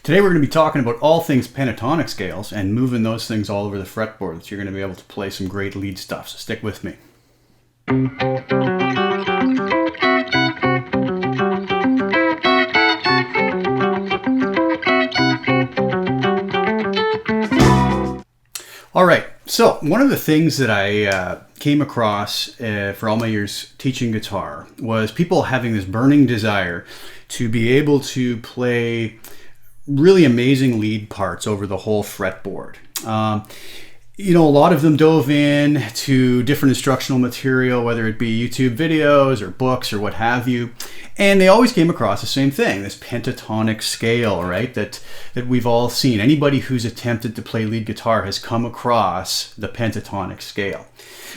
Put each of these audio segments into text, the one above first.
Today we're going to be talking about all things pentatonic scales and moving those things all over the fretboard so you're going to be able to play some great lead stuff. So stick with me. All right, so one of the things that I came across for all my years teaching guitar was people having this burning desire to be able to play really amazing lead parts over the whole fretboard. A lot of them dove in to different instructional material, whether it be YouTube videos or books or what have you, and they always came across the same thing, this pentatonic scale, right, that we've all seen. Anybody who's attempted to play lead guitar has come across the pentatonic scale.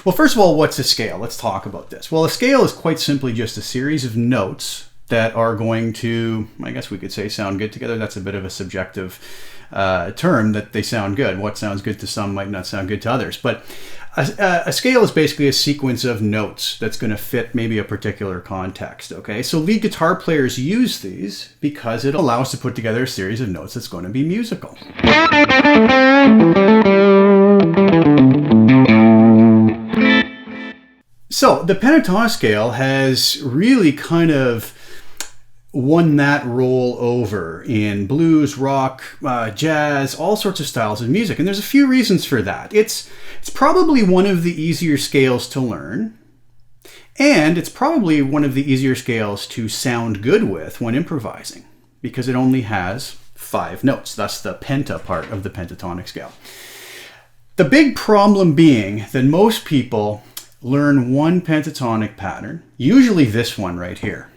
Well, first of all, what's a scale? Let's talk about this. Well, a scale is quite simply just a series of notes that are going to, I guess we could say, sound good together. That's a bit of a subjective term, that they sound good. What sounds good to some might not sound good to others. But a scale is basically a sequence of notes that's going to fit maybe a particular context, okay? So lead guitar players use these because it allows to put together a series of notes that's going to be musical. So the pentatonic scale has really kind of won that role over in blues, rock, jazz, all sorts of styles of music. And there's a few reasons for that. It's probably one of the easier scales to learn. And it's probably one of the easier scales to sound good with when improvising, because it only has 5 notes. That's the penta part of the pentatonic scale. The big problem being that most people learn one pentatonic pattern, usually this one right here.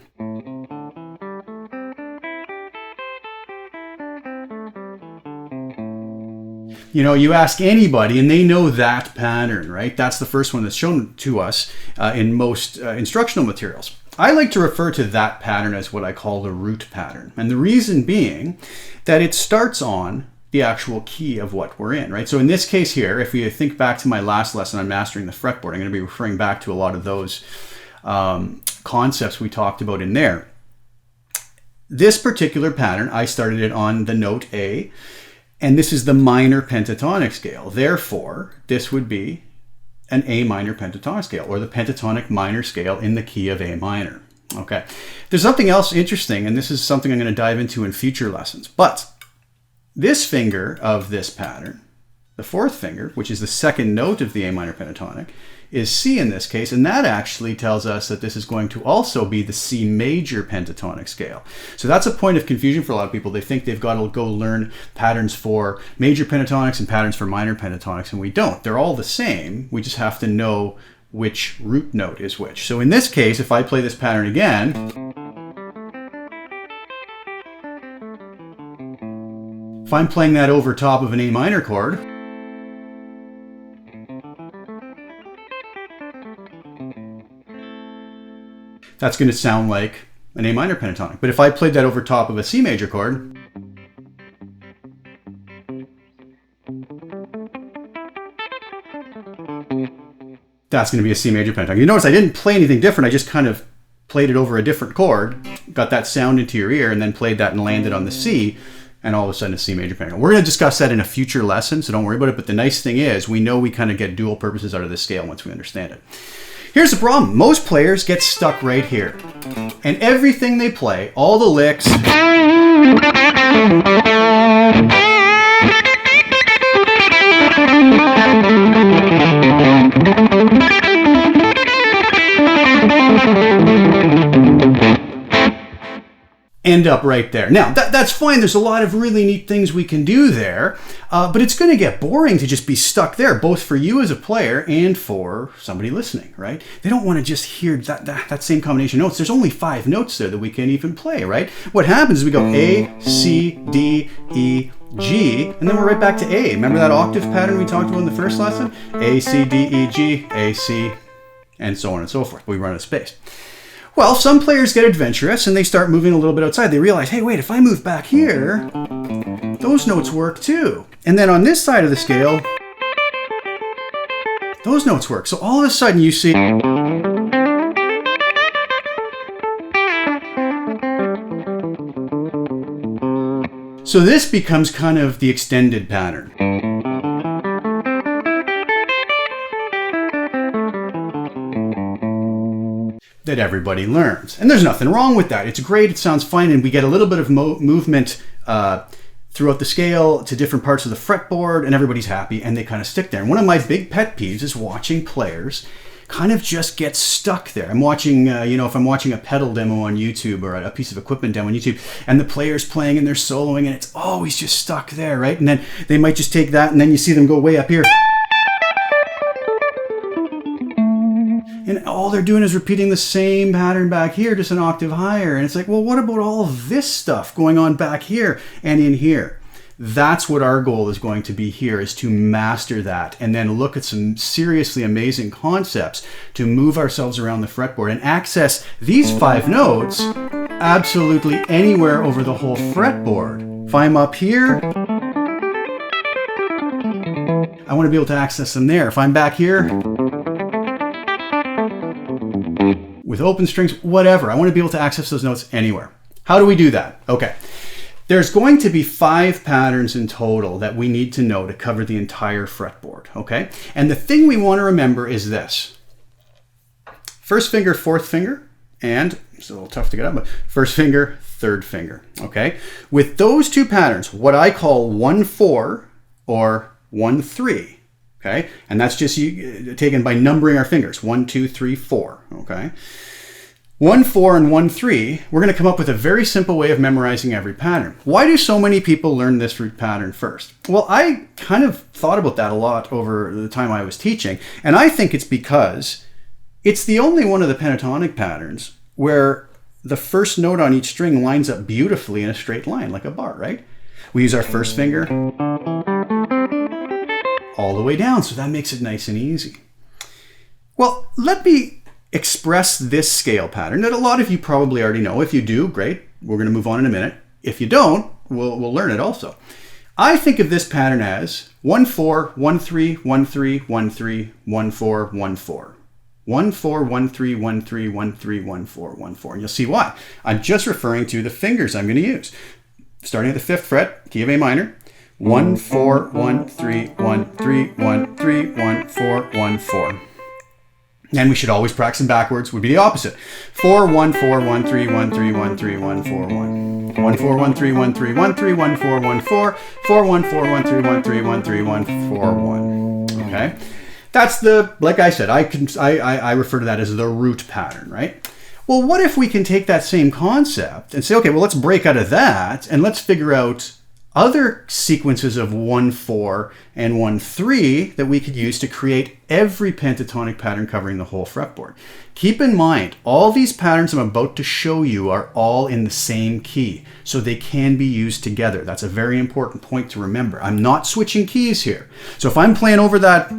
You ask anybody and they know that pattern, right? That's the first one that's shown to us in most instructional materials. I like to refer to that pattern as what I call the root pattern. And the reason being that it starts on the actual key of what we're in, right? So in this case here, if we think back to my last lesson on mastering the fretboard, I'm going to be referring back to a lot of those concepts we talked about in there. This particular pattern, I started it on the note A, and this is the minor pentatonic scale. Therefore, this would be an A minor pentatonic scale, or the pentatonic minor scale in the key of A minor. Okay. There's something else interesting, and this is something I'm going to dive into in future lessons. But this finger of this pattern, the 4th finger, which is the 2nd note of the A minor pentatonic, is C in this case, and that actually tells us that this is going to also be the C major pentatonic scale. So that's a point of confusion for a lot of people. They think they've got to go learn patterns for major pentatonics and patterns for minor pentatonics, and we don't. They're all the same. We just have to know which root note is which. So in this case, if I play this pattern again, if I'm playing that over top of an A minor chord, that's going to sound like an A minor pentatonic. But if I played that over top of a C major chord, that's going to be a C major pentatonic. You notice I didn't play anything different. I just kind of played it over a different chord, got that sound into your ear, and then played that and landed on the C, and all of a sudden a C major pentatonic. We're going to discuss that in a future lesson, so don't worry about it. But the nice thing is we know we kind of get dual purposes out of this scale once we understand it. Here's the problem. Most players get stuck right here. And everything they play, all the licks, end up right there. Now, that's fine. There's a lot of really neat things we can do there, but it's going to get boring to just be stuck there, both for you as a player and for somebody listening, right? They don't want to just hear that same combination of notes. There's only 5 notes there that we can't even play, right? What happens is we go A, C, D, E, G, and then we're right back to A. Remember that octave pattern we talked about in the first lesson? A, C, D, E, G, A, C, and so on and so forth. We run out of space. Well, some players get adventurous and they start moving a little bit outside. They realize, hey, wait, if I move back here, those notes work too. And then on this side of the scale, those notes work. So all of a sudden you see So this becomes kind of the extended pattern. That everybody learns. And there's nothing wrong with that. It's great, it sounds fine, and we get a little bit of movement throughout the scale to different parts of the fretboard, and everybody's happy, and they kind of stick there. And one of my big pet peeves is watching players kind of just get stuck there. I'm watching, if I'm watching a pedal demo on YouTube or a piece of equipment demo on YouTube, and the player's playing and they're soloing, and it's always just stuck there, right? And then they might just take that, and then you see them go way up here. And all they're doing is repeating the same pattern back here, just an octave higher. And it's like, well, what about all of this stuff going on back here and in here? That's what our goal is going to be here, is to master that and then look at some seriously amazing concepts to move ourselves around the fretboard and access these 5 notes absolutely anywhere over the whole fretboard. If I'm up here, I want to be able to access them there. If I'm back here, with open strings, whatever. I want to be able to access those notes anywhere. How do we do that? Okay. There's going to be 5 patterns in total that we need to know to cover the entire fretboard, okay? And the thing we want to remember is this. First finger, fourth finger, and it's a little tough to get up, but first finger, third finger, okay? With those 2 patterns, what I call 1-4 or 1-3, okay? And that's just taken by numbering our fingers. 1, 2, 3, 4, okay? 1-4 and 1-3, we're going to come up with a very simple way of memorizing every pattern. Why do so many people learn this root pattern first? Well, I kind of thought about that a lot over the time I was teaching, and I think it's because it's the only one of the pentatonic patterns where the first note on each string lines up beautifully in a straight line, like a bar, right? We use our first finger all the way down, so that makes it nice and easy. Well, let me express this scale pattern that a lot of you probably already know. If you do, great. We're going to move on in a minute. If you don't, we'll learn it also. I think of this pattern as 1-4, 1-3, 1-3, 1-3, 1-4, 1-4. 1-4, 1-3, 1-3, 1-3, 1-4, 1-4. And you'll see why. I'm just referring to the fingers I'm going to use. Starting at the 5th fret, key of A minor. 1-4, 1-3, 1-3, 1-3, 1-4, 1-4. And we should always practice them backwards, would be the opposite. 4-1-4, 1-3, 1-3, 1-3, 1-4, 1. 1-4, 1-3, 1-3, 1-3, 1-4, 1-4. 4-1-4, 1-3, 1-3, 1-3, 1-4, 1. Okay? That's the, like I said, I refer to that as the root pattern, right? Well, what if we can take that same concept and say, okay, well, let's break out of that and let's figure out other sequences of 1-4 and 1-3 that we could use to create every pentatonic pattern covering the whole fretboard. Keep in mind, all these patterns I'm about to show you are all in the same key, so they can be used together. That's a very important point to remember. I'm not switching keys here. So if I'm playing over that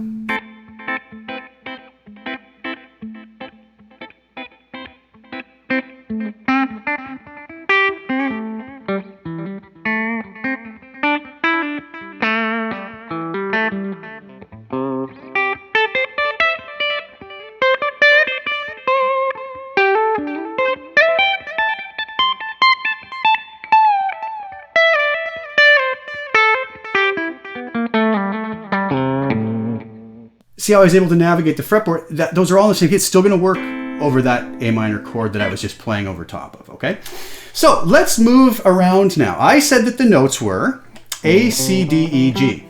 see how I was able to navigate the fretboard? Those are all in the same key. It's still going to work over that A minor chord that I was just playing over top of, okay? So let's move around now. I said that the notes were A, C, D, E, G.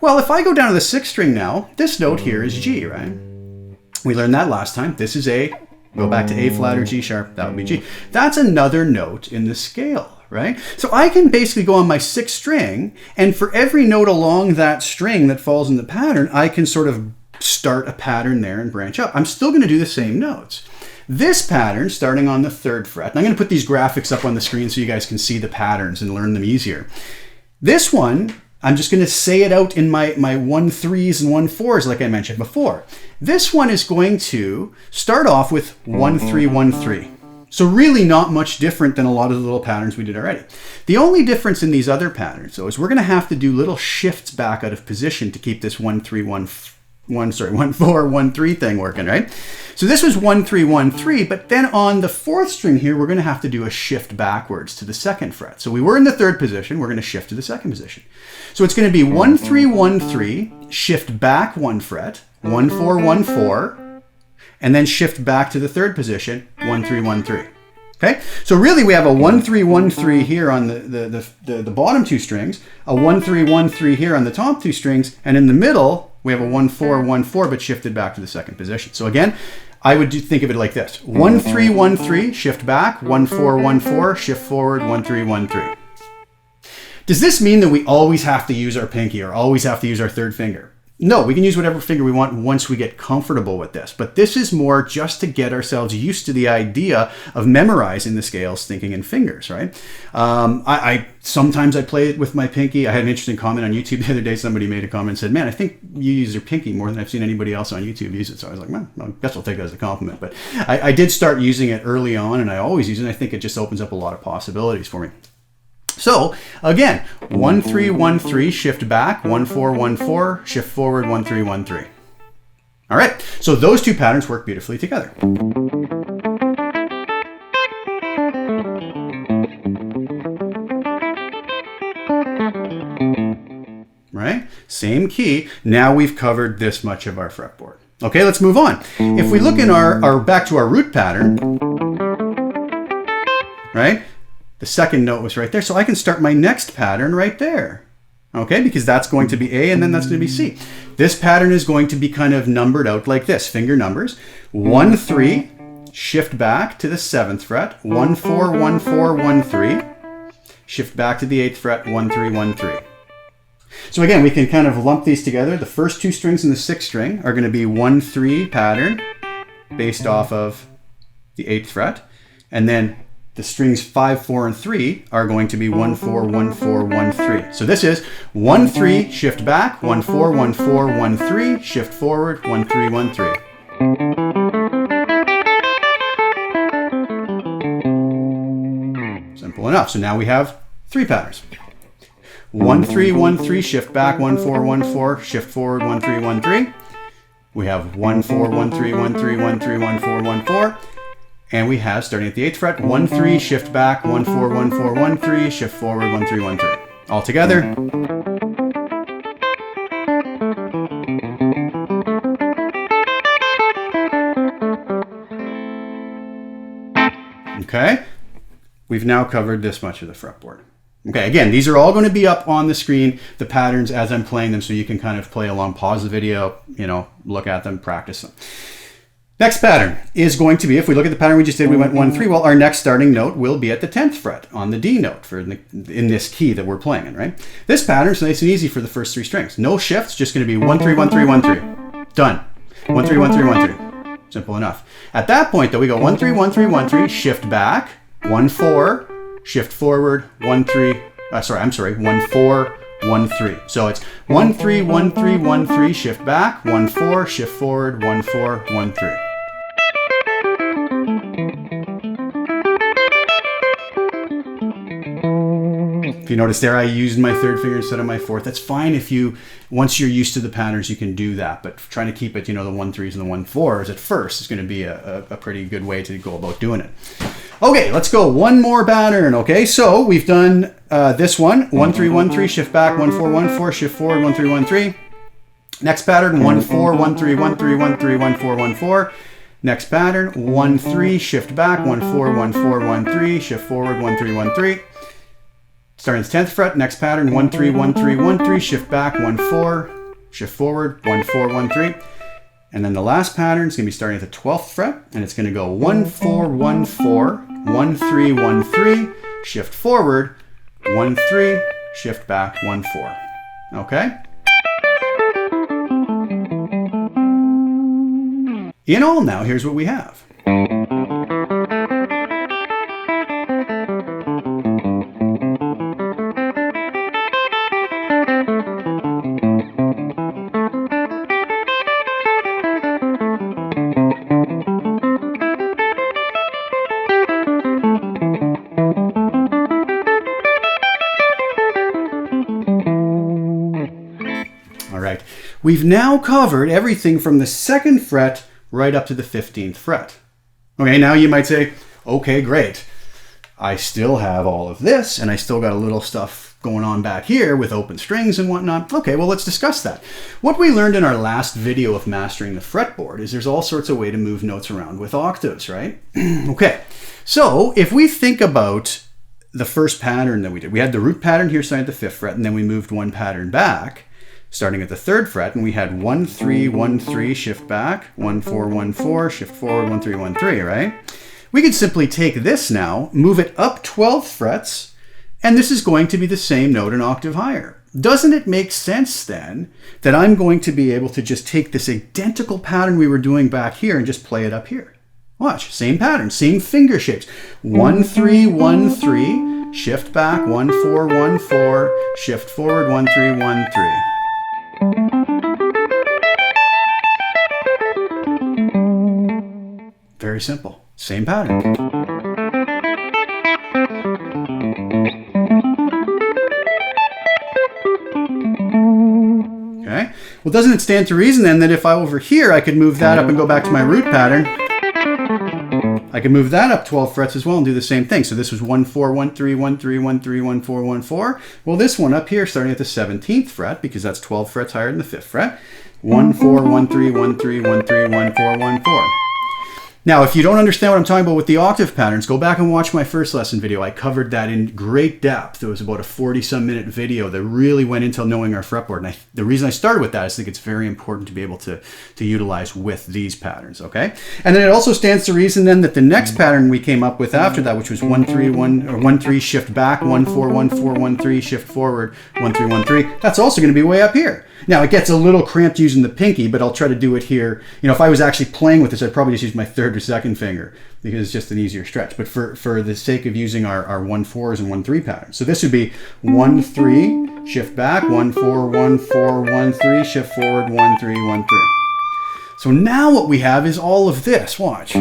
Well, if I go down to the 6th string now, this note here is G, right? We learned that last time. This is A. Go back to A flat or G sharp, that would be G. That's another note in the scale, right? So I can basically go on my 6th string, and for every note along that string that falls in the pattern, I can sort of start a pattern there and branch up. I'm still going to do the same notes. This pattern, starting on the 3rd fret, and I'm going to put these graphics up on the screen so you guys can see the patterns and learn them easier. This one, I'm just going to say it out in my 1-3s and 1-4s like I mentioned before. This one is going to start off with 1-3, 1-3. So really not much different than a lot of the little patterns we did already. The only difference in these other patterns, though, is we're going to have to do little shifts back out of position to keep this 1-3, 1 4 1 3 thing working, right? So this was 1 3 1 3, but then on the fourth string here, we're going to have to do a shift backwards to the second fret. So we were in the third position, we're going to shift to the second position. So it's going to be 1 3 1 3, shift back 1 fret, 1 4 1 4, and then shift back to the third position, 1 3 1 3. Okay, so really we have a 1 3 1 3 here on the bottom two strings, a 1 3 1 3 here on the top two strings, and in the middle we have a 1 4 1 4 but shifted back to the second position. So again, I would think of it like this: 1 3 1 3, shift back, 1 4 1 4, shift forward, 1 3 1 3. Does this mean that we always have to use our pinky or always have to use our third finger? No, we can use whatever finger we want once we get comfortable with this. But this is more just to get ourselves used to the idea of memorizing the scales, thinking in fingers, right? Sometimes I play it with my pinky. I had an interesting comment on YouTube the other day. Somebody made a comment and said, man, I think you use your pinky more than I've seen anybody else on YouTube use it. So I was like, man, I guess I'll take that as a compliment. But I did start using it early on, and I always use it. And I think it just opens up a lot of possibilities for me. So again, 1 3 1 3, shift back, 1 4 1 4, shift forward, 1 3 1 3. All right, so those two patterns work beautifully together. Right? Same key. Now we've covered this much of our fretboard. Okay, let's move on. If we look in our back to our root pattern, right? The second note was right there, so I can start my next pattern right there. Okay, because that's going to be A and then that's going to be C. This pattern is going to be kind of numbered out like this, finger numbers. 1 3, shift back to the 7th fret, 1 4 1 4 1 3, shift back to the 8th fret, 1 3 1 3. So again, we can kind of lump these together. The first two strings in the 6th string are going to be 1 3 pattern based off of the 8th fret, and then the strings 5, 4, and 3 are going to be 1 4 1 4 1 3. So this is 1 3, shift back, 1 4 1 4 1 3, shift forward, 1 3 1 3. Simple enough. So now we have 3 patterns. 1 3 1 3, shift back, 1 4 1 4, shift forward, 1 3 1 3. We have 1 4 1 3 1 3 1 3 1 4 1 4. And we have, starting at the 8th fret, 1 3, shift back, 1 4 1 4 1 3, shift forward, 1 3 1 3. All together. Okay, we've now covered this much of the fretboard. Okay, again, these are all going to be up on the screen, the patterns as I'm playing them, so you can kind of play along, pause the video, look at them, practice them. Next pattern is going to be, if we look at the pattern we just did, we went 1 3. Well, our next starting note will be at the 10th fret on the D note in this key that we're playing in, right? This pattern is nice and easy for the first 3 strings. No shifts, just going to be 1 3 1 3 1 3. Done. 1 3 1 3 1 3. Simple enough. At that point, though, we go 1 3 1 3 1 3, shift back, 1 4, shift forward, 1 4 1 3. So it's 1 3 1 3 1 3, shift back, 1 4, shift forward, 1 4 1 3. If you notice there, I used my third finger instead of my fourth. That's fine once you're used to the patterns, you can do that. But trying to keep it, the 1 3s and the 1 4s at first is going to be a pretty good way to go about doing it. Okay, let's go one more pattern. Okay, so we've done this one, 1 3 1 3, shift back, 1 4 1 4, shift forward, 1 3 1 3. Next pattern, 1 4 1 3 1 3 1 3 1 4 1 4. Next pattern, 1 3, shift back, 1 4 1 4 1 3, shift forward, 1 3 1 3. Starting at the 10th fret, next pattern, 1 3 1 3 1 3, shift back, 1 4, shift forward, 1 4 1 3. And then the last pattern is going to be starting at the 12th fret, and it's going to go 1 4 1 4, 1 3 1 3, shift forward, 1 3, shift back, 1 4. Okay? In all now, here's what we have. we've now covered everything from the 2nd fret right up to the 15th fret. Okay, now you might say, okay, great. I still have all of this, and I still got a little stuff going on back here with open strings and whatnot. Okay, well, let's discuss that. What we learned in our last video of mastering the fretboard is there's all sorts of ways to move notes around with octaves, right? Okay, so if we think about the first pattern that we did, we had the root pattern here starting at the 5th fret, and then we moved one pattern back, starting at the 3rd fret, and we had 1, 3, 1, 3, shift back, 1, 4, 1, 4, shift forward, 1, 3, 1, 3, right? We could simply take this now, move it up 12 frets, and this is going to be the same note an octave higher. Doesn't it make sense then that I'm going to be able to just take this identical pattern we were doing back here and just play it up here? Watch, same pattern, same finger shapes. 1, 3, 1, 3, shift back, 1, 4, 1, 4, shift forward, 1, 3, 1, 3. Very simple. Same pattern. Okay. Well, doesn't it stand to reason then that if I over here, I could move that up and go back to my root pattern, I can move that up 12 frets as well and do the same thing. So this was 1, 4, 1, 3, 1, 3, 1, 3, 1, 4, 1, 4. Well, this one up here starting at the 17th fret, because that's 12 frets higher than the 5th fret. 1, 4, 1, 3, 1, 3, 1, 3, 1, 4, 1, 4. Now, if you don't understand what I'm talking about with the octave patterns, go back and watch my first lesson video. I covered that in great depth. It was about a 40-some minute video that really went into knowing our fretboard. And the reason I started with that is I think it's very important to be able to utilize with these patterns, okay? And then it also stands to reason then that the next pattern we came up with after that, which was 1, 3, 1, or 1, 3, shift back, 1, 4, 1, 4, 1, 3, shift forward, 1, 3, 1, 3, that's also going to be way up here. Now, it gets a little cramped using the pinky, but I'll try to do it here. You know, if I was actually playing with this, I'd probably just use my 3rd or 2nd finger because it's just an easier stretch. But for the sake of using our 1-4s and 1-3 patterns. So this would be 1, 3, shift back, 1, 4, 1, 4, 1, 3, shift forward, 1, 3, 1, 3. So now what we have is all of this. Watch.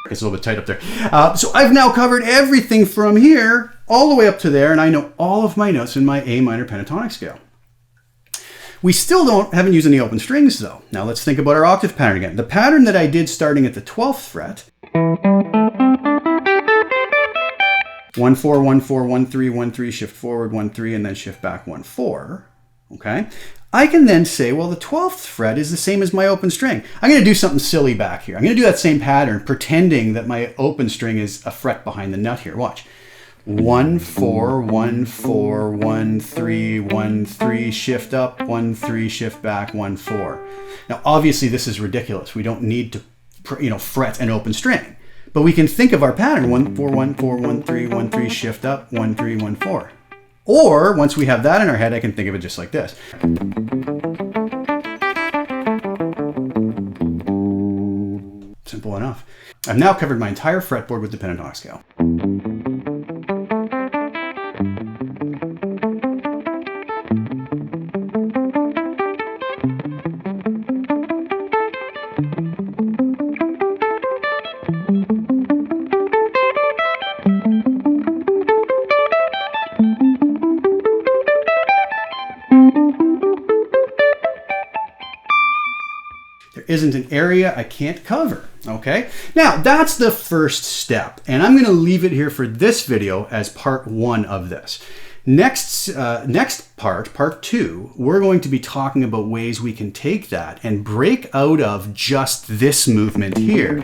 It's a little bit tight up there. So I've now covered everything from here all the way up to there, and I know all of my notes in my A minor pentatonic scale. We still haven't used any open strings though. Now let's think about our octave pattern again. The pattern that I did starting at the 12th fret, 1, 4, 1, 4, 1, 3, 1, 3, shift forward, 1, 3, and then shift back, 1, 4. Okay. I can then say, well, the 12th fret is the same as my open string. I'm going to do something silly back here. I'm going to do that same pattern, pretending that my open string is a fret behind the nut here. Watch. 1, 4, 1, 4, 1, 3, 1, 3, shift up, 1, 3, shift back, 1, 4. Now, obviously, this is ridiculous. We don't need to, fret an open string. But we can think of our pattern, 1, 4, 1, 4, 1, 3, 1, 3, shift up, 1, 3, 1, 4. Or, once we have that in our head, I can think of it just like this. Simple enough. I've now covered my entire fretboard with the pentatonic scale. Isn't an area I can't cover, okay? Now, that's the first step, and I'm going to leave it here for this video as part 1 of this. Next part 2, we're going to be talking about ways we can take that and break out of just this movement here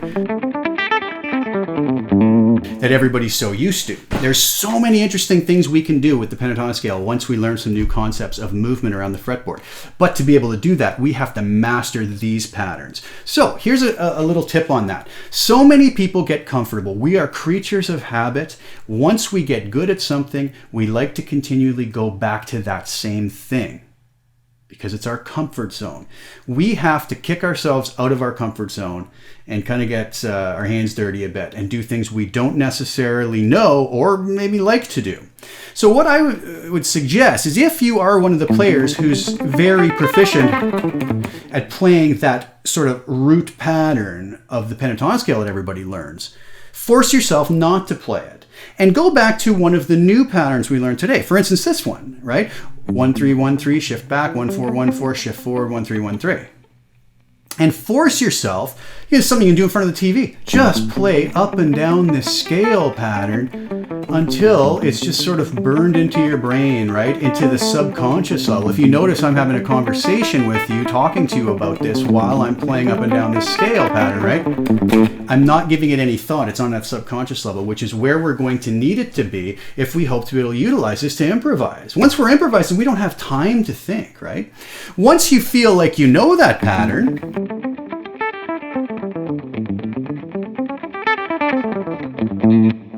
that everybody's so used to. There's so many interesting things we can do with the pentatonic scale once we learn some new concepts of movement around the fretboard. But to be able to do that, we have to master these patterns. So here's a little tip on that. So many people get comfortable. We are creatures of habit. Once we get good at something, we like to continually go back to that same thing. because it's our comfort zone. We have to kick ourselves out of our comfort zone and kind of get our hands dirty a bit and do things we don't necessarily know or maybe like to do. So what I would suggest is, if you are one of the players who's very proficient at playing that sort of root pattern of the pentatonic scale that everybody learns, force yourself not to play it and go back to one of the new patterns we learned today. For instance, this one, right? 1-3-1-3, shift back, 1-4-1-4, shift forward, 1-3-1-3. And force yourself, here's something you can do in front of the TV. Just play up and down this scale pattern until it's just sort of burned into your brain, right? Into the subconscious level. If you notice, I'm having a conversation with you, talking to you about this while I'm playing up and down this scale pattern, right? I'm not giving it any thought. It's on that subconscious level, which is where we're going to need it to be if we hope to be able to utilize this to improvise. Once we're improvising, we don't have time to think, right? Once you feel like you know that pattern,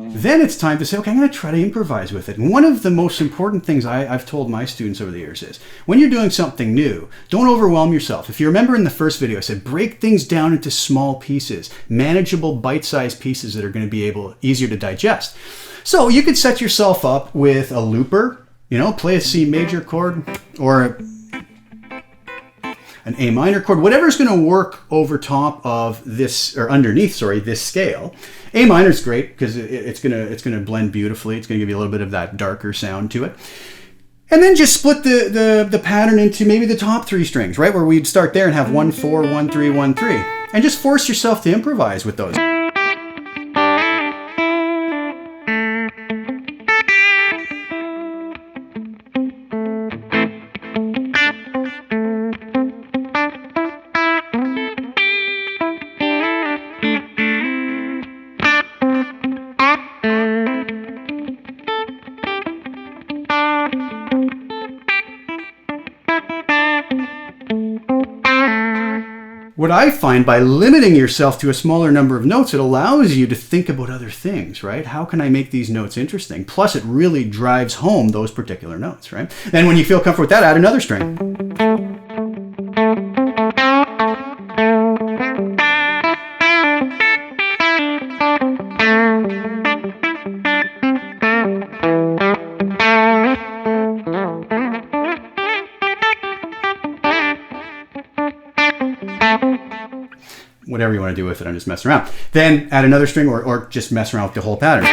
then it's time to say, okay, I'm going to try to improvise with it. And one of the most important things I've told my students over the years is, when you're doing something new, don't overwhelm yourself. If you remember in the first video, I said, break things down into small pieces, manageable bite-sized pieces that are going to be easier to digest. So you could set yourself up with a looper, play a C major chord or an A minor chord, whatever's going to work over top of this, or underneath, this scale. A minor is great because it's going to blend beautifully. It's going to give you a little bit of that darker sound to it. And then just split the pattern into maybe the top three strings, right? Where we'd start there and have 1-4, 1-3, 1-3. And just force yourself to improvise with those. What I find, by limiting yourself to a smaller number of notes, it allows you to think about other things, right? How can I make these notes interesting? Plus, it really drives home those particular notes, right? Then when you feel comfortable with that, add another string. Whatever you want to do with it, I'm just messing around. Then add another string or just mess around with the whole pattern.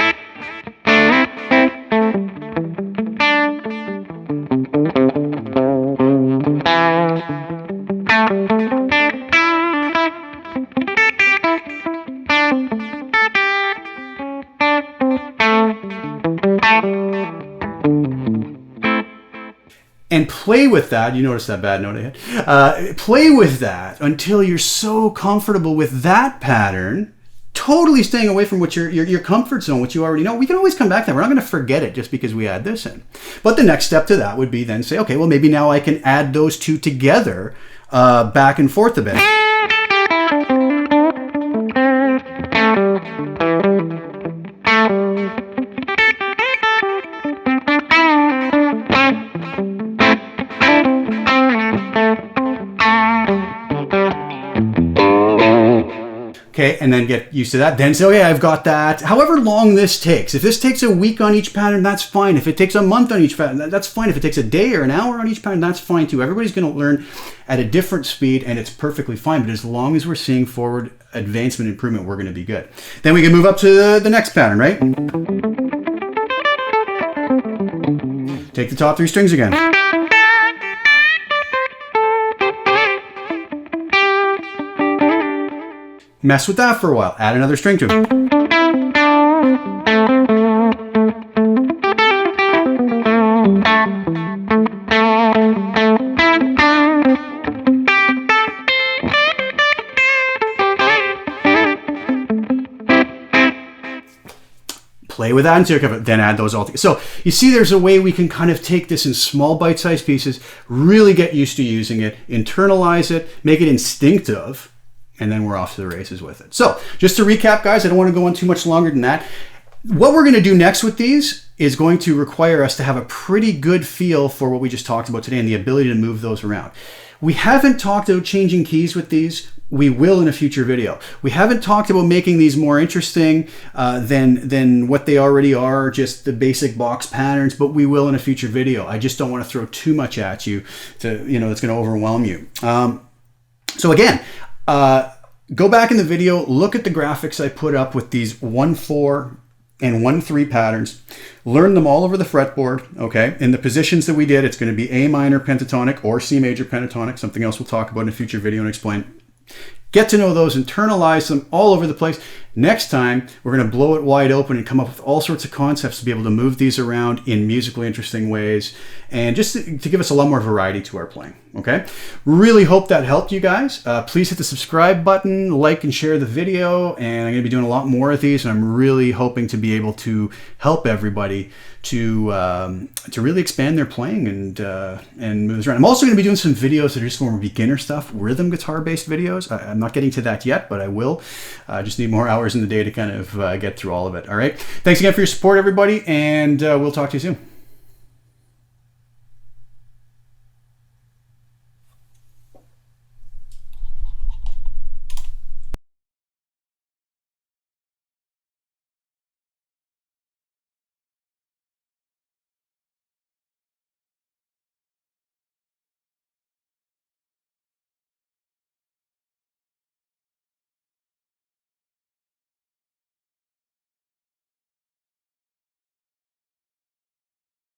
And play with that. You notice that bad note I had. Play with that until you're so comfortable with that pattern, totally staying away from what your comfort zone, what you already know. We can always come back to that. We're not going to forget it just because we add this in. But the next step to that would be then say, okay, well, maybe now I can add those two together back and forth a bit. Okay, and then get used to that. Then say, oh yeah, I've got that. However long this takes. If this takes a week on each pattern, that's fine. If it takes a month on each pattern, that's fine. If it takes a day or an hour on each pattern, that's fine too. Everybody's going to learn at a different speed, and it's perfectly fine. But as long as we're seeing forward advancement, improvement, we're going to be good. Then we can move up to the next pattern, right? Take the top three strings again. Mess with that for a while. Add another string to it. Play with that until you're comfortable. Then add those all together. So you see, there's a way we can kind of take this in small bite-sized pieces, really get used to using it, internalize it, make it instinctive, and then we're off to the races with it. So just to recap, guys, I don't want to go on too much longer than that. What we're going to do next with these is going to require us to have a pretty good feel for what we just talked about today and the ability to move those around. We haven't talked about changing keys with these. We will in a future video. We haven't talked about making these more interesting than what they already are, just the basic box patterns, but we will in a future video. I just don't want to throw too much at you to, it's going to overwhelm you. So again, go back in the video, look at the graphics I put up with these 1-4 and 1-3 patterns. Learn them all over the fretboard, okay? In the positions that we did, it's going to be A minor pentatonic or C major pentatonic, something else we'll talk about in a future video and explain. Get to know those, internalize them all over the place. Next time, we're going to blow it wide open and come up with all sorts of concepts to be able to move these around in musically interesting ways and just to give us a lot more variety to our playing, okay? Really hope that helped you guys. Please hit the subscribe button, like and share the video, and I'm going to be doing a lot more of these, and I'm really hoping to be able to help everybody to really expand their playing and move this around. I'm also going to be doing some videos that are just more beginner stuff, rhythm guitar-based videos. I'm not getting to that yet, but I will. I just need more hours in the day to kind of get through all of it. All right. Thanks again for your support, everybody, and we'll talk to you soon.